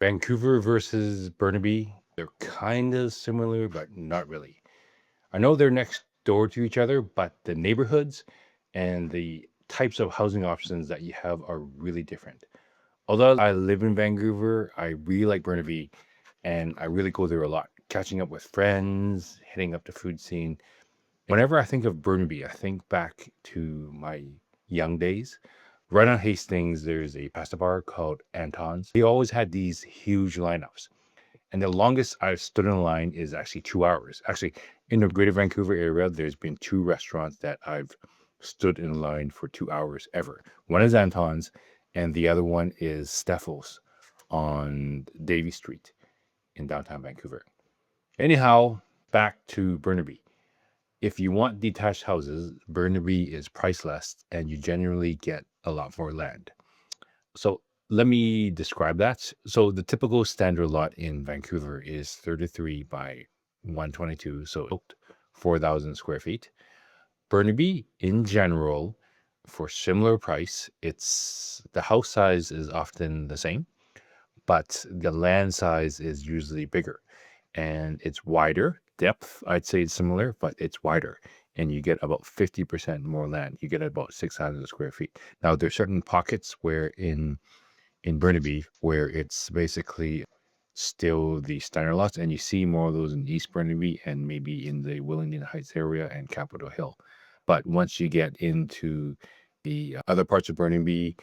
Vancouver versus Burnaby, they're kind of similar, but not really. I know they're next door to each other, but the neighborhoods and the types of housing options that you have are really different. Although I live in Vancouver, I really like Burnaby and I really go there a lot, catching up with friends, hitting up the food scene. Whenever I think of Burnaby, I think back to my young days. Right on Hastings, there's a pasta bar called Anton's. They always had these huge lineups. And the longest I've stood in line is actually 2 hours. Actually, in the greater Vancouver area, there's been two restaurants that I've stood in line for 2 hours ever. One is Anton's, and the other one is Steffels on Davie Street in downtown Vancouver. Anyhow, back to Burnaby. If you want detached houses, Burnaby is priceless and you generally get a lot more land. So let me describe that. So the typical standard lot in Vancouver is 33 by 122, so 4,000 square feet. Burnaby, in general, for similar price, it's the house size is often the same, but the land size is usually bigger and it's wider. Depth, I'd say it's similar, but it's wider. And you get about 50% more land. You get about 600 square feet. Now, there's certain pockets where in Burnaby where it's basically still the standard lots, and you see more of those in East Burnaby and maybe in the Wellington Heights area and Capitol Hill. But once you get into the other parts of Burnaby,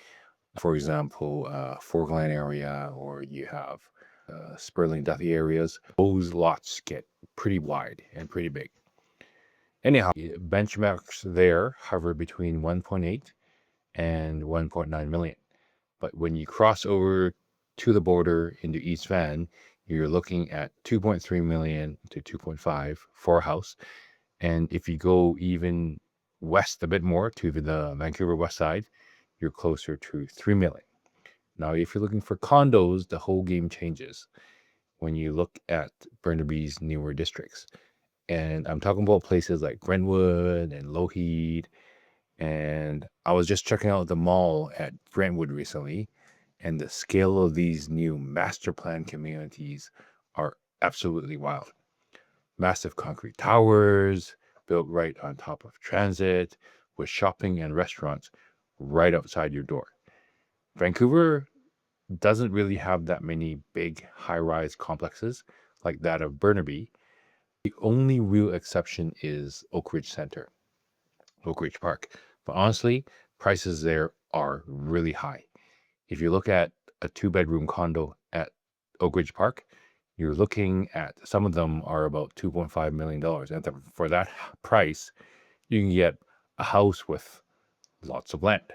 for example, Forkland area, or you have Sperling Duthie areas, those lots get pretty wide and pretty big. Anyhow, benchmarks there hover between 1.8 and 1.9 million. But when you cross over to the border into East Van, you're looking at 2.3 million to 2.5 for a house. And if you go even west a bit more to the Vancouver west side, you're closer to 3 million. Now, if you're looking for condos, the whole game changes when you look at Burnaby's newer districts. And I'm talking about places like Brentwood and Lougheed. And I was just checking out the mall at Brentwood recently, and the scale of these new master plan communities are absolutely wild. Massive concrete towers built right on top of transit with shopping and restaurants right outside your door. Vancouver doesn't really have that many big high-rise complexes like that of Burnaby. The only real exception is Oak Ridge Center, Oak Ridge Park. But honestly, prices there are really high. If you look at a two-bedroom condo at Oak Ridge Park, you're looking at some of them are about $2.5 million. And for that price, you can get a house with lots of land.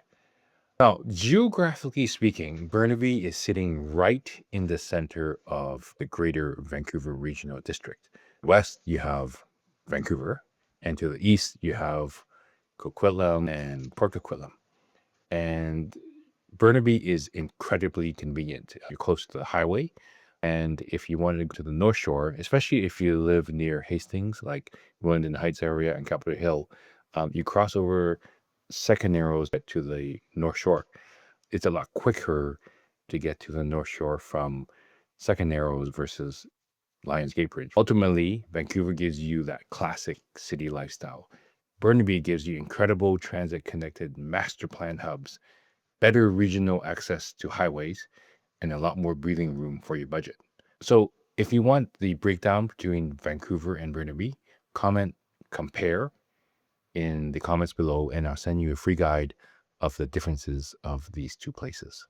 Now, geographically speaking, Burnaby is sitting right in the center of the greater Vancouver Regional District. West, you have Vancouver, and to the east, you have Coquitlam and Port Coquitlam. And Burnaby is incredibly convenient. You're close to the highway. And if you wanted to go to the North Shore, especially if you live near Hastings, like Wellington Heights area and Capitol Hill, you cross over Second Narrows to the North Shore. It's a lot quicker to get to the North Shore from Second Narrows versus Lions Gate Bridge. Ultimately, Vancouver gives you that classic city lifestyle. Burnaby gives you incredible transit-connected master plan hubs, better regional access to highways, and a lot more breathing room for your budget. So if you want the breakdown between Vancouver and Burnaby, compare in the comments below, and I'll send you a free guide of the differences of these two places.